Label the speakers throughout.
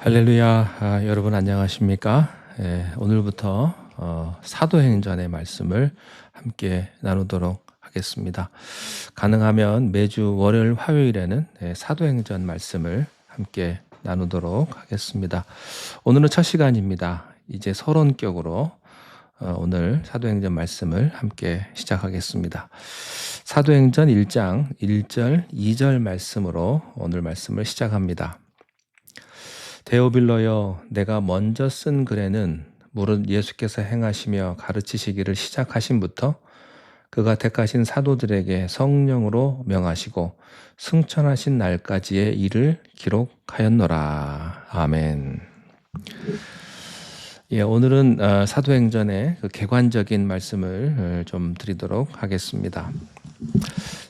Speaker 1: 할렐루야. 여러분 안녕하십니까? 오늘부터 사도행전의 말씀을 함께 나누도록 하겠습니다. 가능하면 매주 월요일, 화요일에는 사도행전 말씀을 함께 나누도록 하겠습니다. 오늘은 첫 시간입니다. 이제 서론격으로 오늘 사도행전 말씀을 함께 시작하겠습니다. 사도행전 1장 1절, 2절 말씀으로 오늘 말씀을 시작합니다. 데오빌로여, 내가 먼저 쓴 글에는 무릇 예수께서 행하시며 가르치시기를 시작하신부터 그가 택하신 사도들에게 성령으로 명하시고 승천하신 날까지의 일을 기록하였노라. 아멘. 오늘은 사도행전의 그 개관적인 말씀을 좀 드리도록 하겠습니다.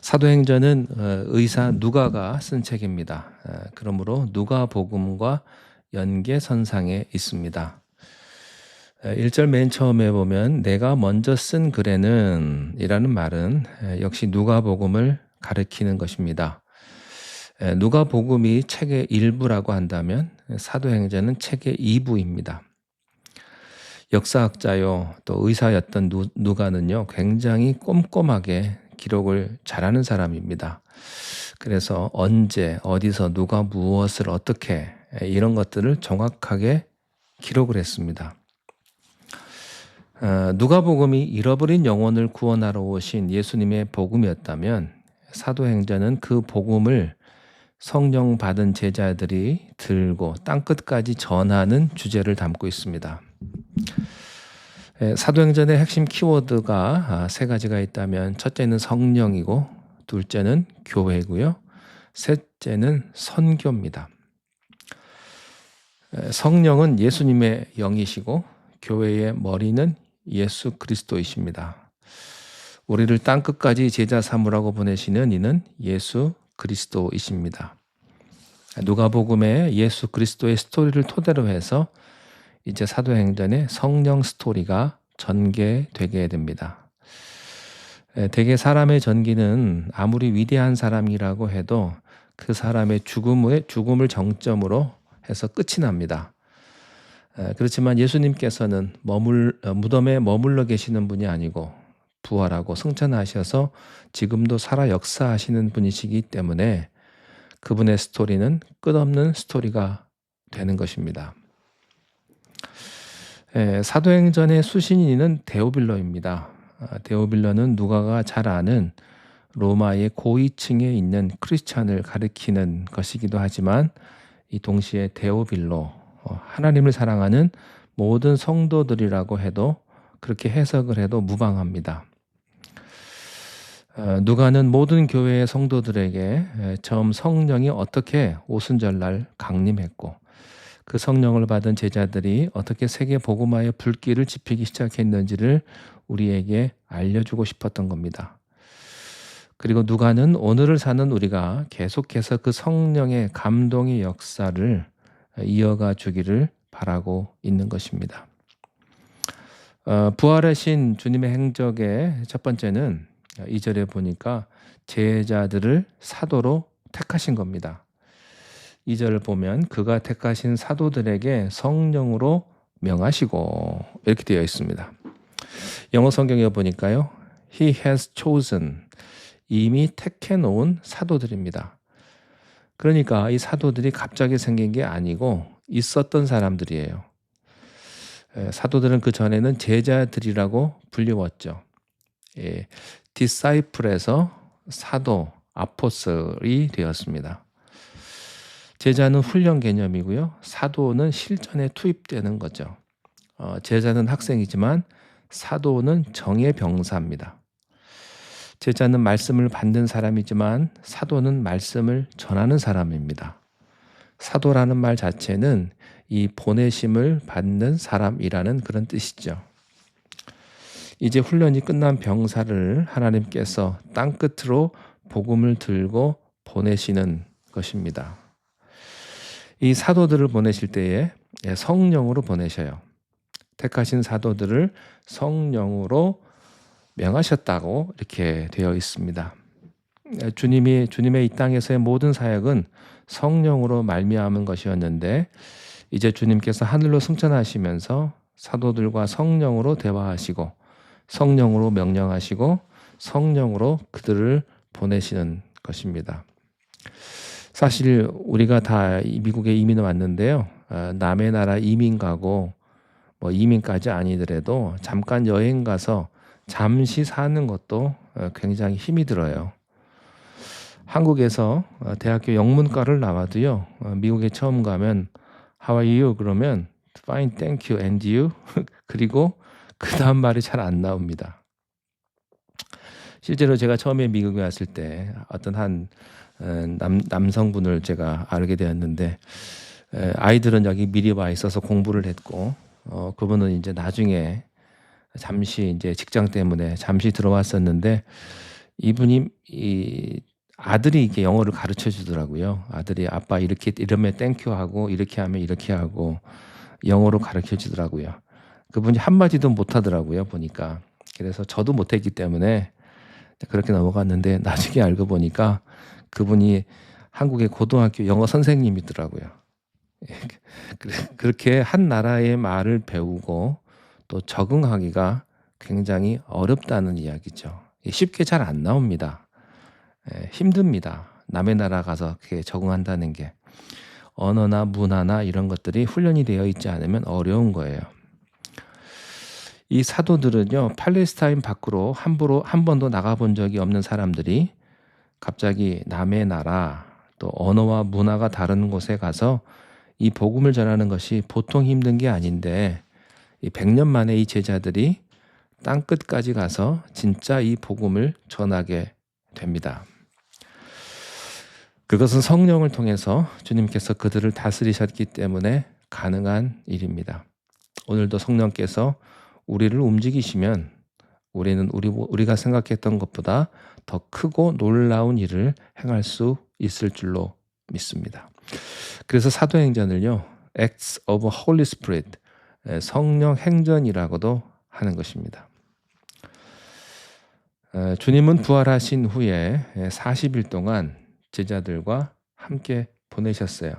Speaker 1: 사도행전은 의사 누가가 쓴 책입니다. 그러므로 누가복음과 연계선상에 있습니다. 1절 맨 처음에 보면 내가 먼저 쓴 글에는 이라는 말은 역시 누가복음을 가리키는 것입니다. 누가복음이 책의 일부라고 한다면 사도행전은 책의 2부입니다. 역사학자요 또 의사였던 누가는요 굉장히 꼼꼼하게 기록을 잘하는 사람입니다. 그래서 언제 어디서 누가 무엇을 어떻게 이런 것들을 정확하게 기록을 했습니다. 누가복음이 잃어버린 영혼을 구원하러 오신 예수님의 복음이었다면 사도행전은 그 복음을 성령 받은 제자들이 들고 땅끝까지 전하는 주제를 담고 있습니다. 사도행전의 핵심 키워드가 세 가지가 있다면 첫째는 성령이고 둘째는 교회고요. 셋째는 선교입니다. 성령은 예수님의 영이시고 교회의 머리는 예수 그리스도이십니다. 우리를 땅끝까지 제자 삼으라고 보내시는 이는 예수 그리스도이십니다. 누가복음의 예수 그리스도의 스토리를 토대로 해서 이제 사도행전의 성령 스토리가 전개되게 됩니다. 대개 사람의 전기는 아무리 위대한 사람이라고 해도 그 사람의 죽음을 정점으로 해서 끝이 납니다. 그렇지만 예수님께서는 무덤에 머물러 계시는 분이 아니고 부활하고 승천하셔서 지금도 살아 역사하시는 분이시기 때문에 그분의 스토리는 끝없는 스토리가 되는 것입니다. 사도행전의 수신인은 데오빌로입니다. 데오빌로는 누가가 잘 아는 로마의 고위층에 있는 크리스찬을 가리키는 것이기도 하지만 이 동시에 데오빌로, 하나님을 사랑하는 모든 성도들이라고 해도 그렇게 해석을 해도 무방합니다. 누가는 모든 교회의 성도들에게 처음 성령이 어떻게 오순절날 강림했고 그 성령을 받은 제자들이 어떻게 세계 복음화의 불길을 지피기 시작했는지를 우리에게 알려주고 싶었던 겁니다. 그리고 누가는 오늘을 사는 우리가 계속해서 그 성령의 감동의 역사를 이어가 주기를 바라고 있는 것입니다. 부활하신 주님의 행적의 첫 번째는 2절에 보니까 제자들을 사도로 택하신 겁니다. 2절을 보면 그가 택하신 사도들에게 성령으로 명하시고 이렇게 되어 있습니다. 영어 성경에 보니까요. He has chosen, 이미 택해 놓은 사도들입니다. 그러니까 이 사도들이 갑자기 생긴 게 아니고 있었던 사람들이에요. 사도들은 그 전에는 제자들이라고 불리웠죠. 디사이플에서 사도, 아포스이 되었습니다. 제자는 훈련 개념이고요. 사도는 실전에 투입되는 거죠. 제자는 학생이지만 사도는 정예 병사입니다. 제자는 말씀을 받는 사람이지만 사도는 말씀을 전하는 사람입니다. 사도라는 말 자체는 이 보내심을 받는 사람이라는 그런 뜻이죠. 이제 훈련이 끝난 병사를 하나님께서 땅끝으로 복음을 들고 보내시는 것입니다. 이 사도들을 보내실 때에 성령으로 보내셔요. 택하신 사도들을 성령으로 명하셨다고 이렇게 되어 있습니다. 주님의 이 땅에서의 모든 사역은 성령으로 말미암은 것이었는데 이제 주님께서 하늘로 승천하시면서 사도들과 성령으로 대화하시고 성령으로 명령하시고 성령으로 그들을 보내시는 것입니다. 사실 우리가 다 미국에 이민을 왔는데요. 남의 나라 이민 가고 뭐 이민까지 아니더라도 잠깐 여행 가서 잠시 사는 것도 굉장히 힘이 들어요. 한국에서 대학교 영문과를 나와도요. 미국에 처음 가면 How are you? 그러면 Fine, thank you. And you? 그리고 그 다음 말이 잘 안 나옵니다. 실제로 제가 처음에 미국에 왔을 때 어떤 한 남성분을 제가 알게 되었는데 아이들은 여기 미리 와 있어서 공부를 했고 그분은 이제 나중에 잠시 이제 직장 때문에 잠시 들어왔었는데 이분이 아들이 이렇게 영어를 가르쳐 주더라고요. 아들이 아빠 이렇게 이러면 땡큐 하고 이렇게 하면 이렇게 하고 영어로 가르쳐 주더라고요. 그분이 한마디도 못 하더라고요, 보니까. 그래서 저도 못했기 때문에 그렇게 넘어갔는데 나중에 알고 보니까 그분이 한국의 고등학교 영어 선생님이더라고요. 그렇게 한 나라의 말을 배우고 또 적응하기가 굉장히 어렵다는 이야기죠. 쉽게 잘 안 나옵니다. 힘듭니다. 남의 나라 가서 그렇게 적응한다는 게 언어나 문화나 이런 것들이 훈련이 되어 있지 않으면 어려운 거예요. 이 사도들은요, 팔레스타인 밖으로 함부로 한 번도 나가본 적이 없는 사람들이 갑자기 남의 나라 또 언어와 문화가 다른 곳에 가서 이 복음을 전하는 것이 보통 힘든 게 아닌데 이 100년 만에 이 제자들이 땅 끝까지 가서 진짜 이 복음을 전하게 됩니다. 그것은 성령을 통해서 주님께서 그들을 다스리셨기 때문에 가능한 일입니다. 오늘도 성령께서 우리를 움직이시면 우리는 우리가 생각했던 것보다 더 크고 놀라운 일을 행할 수 있을 줄로 믿습니다. 그래서 사도행전을요, Acts of Holy Spirit, 성령 행전이라고도 하는 것입니다. 주님은 부활하신 후에 40일 동안 제자들과 함께 보내셨어요.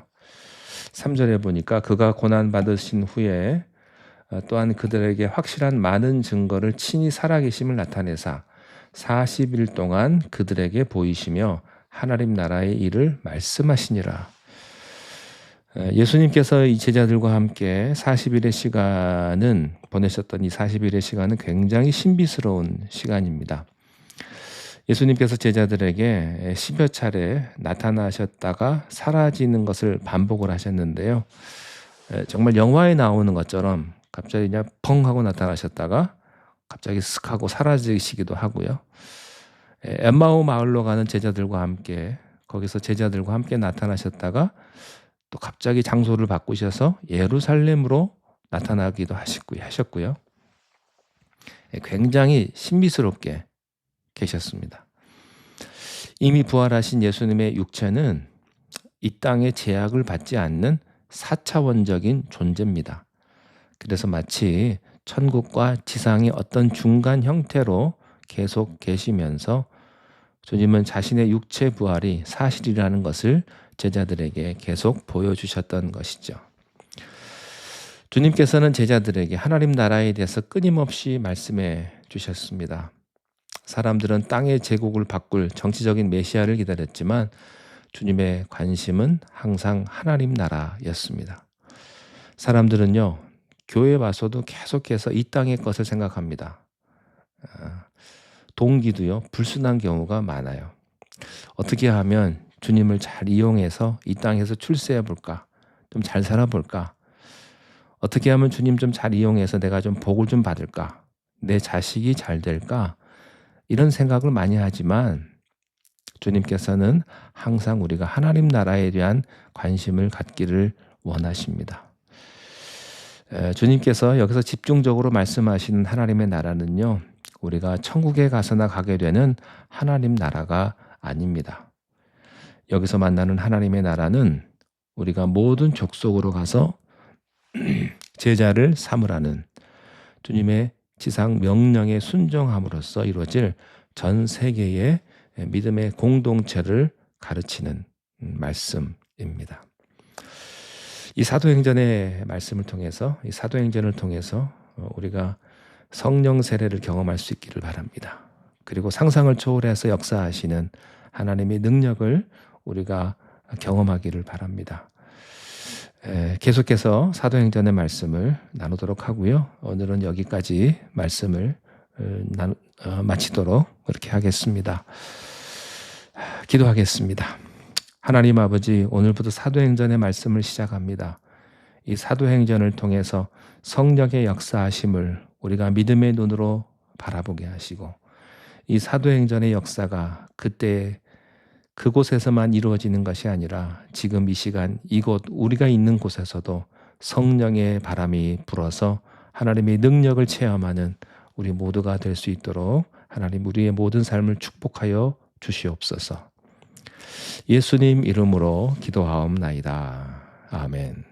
Speaker 1: 3절에 보니까 그가 고난받으신 후에 또한 그들에게 확실한 많은 증거를 친히 살아계심을 나타내사 40일 동안 그들에게 보이시며 하나님 나라의 일을 말씀하시니라. 예수님께서 이 제자들과 함께 40일의 시간은 보내셨던 이 40일의 시간은 굉장히 신비스러운 시간입니다. 예수님께서 제자들에게 10여 차례 나타나셨다가 사라지는 것을 반복을 하셨는데요. 정말 영화에 나오는 것처럼 갑자기 그냥 펑 하고 나타나셨다가 갑자기 쓱 하고 사라지시기도 하고요. 엠마오 마을로 가는 제자들과 함께 거기서 제자들과 함께 나타나셨다가 또 갑자기 장소를 바꾸셔서 예루살렘으로 나타나기도 하셨고요. 굉장히 신비스럽게 계셨습니다. 이미 부활하신 예수님의 육체는 이 땅의 제약을 받지 않는 4차원적인 존재입니다. 그래서 마치 천국과 지상의 어떤 중간 형태로 계속 계시면서 주님은 자신의 육체 부활이 사실이라는 것을 제자들에게 계속 보여주셨던 것이죠. 주님께서는 제자들에게 하나님 나라에 대해서 끊임없이 말씀해 주셨습니다. 사람들은 땅의 제국을 바꿀 정치적인 메시아를 기다렸지만 주님의 관심은 항상 하나님 나라였습니다. 사람들은요, 교회 와서도 계속해서 이 땅의 것을 생각합니다. 동기도요, 불순한 경우가 많아요. 어떻게 하면 주님을 잘 이용해서 이 땅에서 출세해 볼까? 좀 잘 살아볼까? 어떻게 하면 주님 좀 잘 이용해서 내가 좀 복을 좀 받을까? 내 자식이 잘 될까? 이런 생각을 많이 하지만 주님께서는 항상 우리가 하나님 나라에 대한 관심을 갖기를 원하십니다. 주님께서 여기서 집중적으로 말씀하시는 하나님의 나라는요, 우리가 천국에 가서나 가게 되는 하나님 나라가 아닙니다. 여기서 만나는 하나님의 나라는 우리가 모든 족속으로 가서 제자를 삼으라는 주님의 지상 명령에 순종함으로써 이루어질 전 세계의 믿음의 공동체를 가르치는 말씀입니다. 이 사도행전의 말씀을 통해서, 이 사도행전을 통해서 우리가 성령 세례를 경험할 수 있기를 바랍니다. 그리고 상상을 초월해서 역사하시는 하나님의 능력을 우리가 경험하기를 바랍니다. 계속해서 사도행전의 말씀을 나누도록 하고요. 오늘은 여기까지 말씀을 마치도록 그렇게 하겠습니다. 기도하겠습니다. 하나님 아버지, 오늘부터 사도행전의 말씀을 시작합니다. 이 사도행전을 통해서 성령의 역사하심을 우리가 믿음의 눈으로 바라보게 하시고, 이 사도행전의 역사가 그때 그곳에서만 이루어지는 것이 아니라 지금 이 시간 이곳 우리가 있는 곳에서도 성령의 바람이 불어서 하나님의 능력을 체험하는 우리 모두가 될 수 있도록 하나님 우리의 모든 삶을 축복하여 주시옵소서. 예수님 이름으로 기도하옵나이다. 아멘.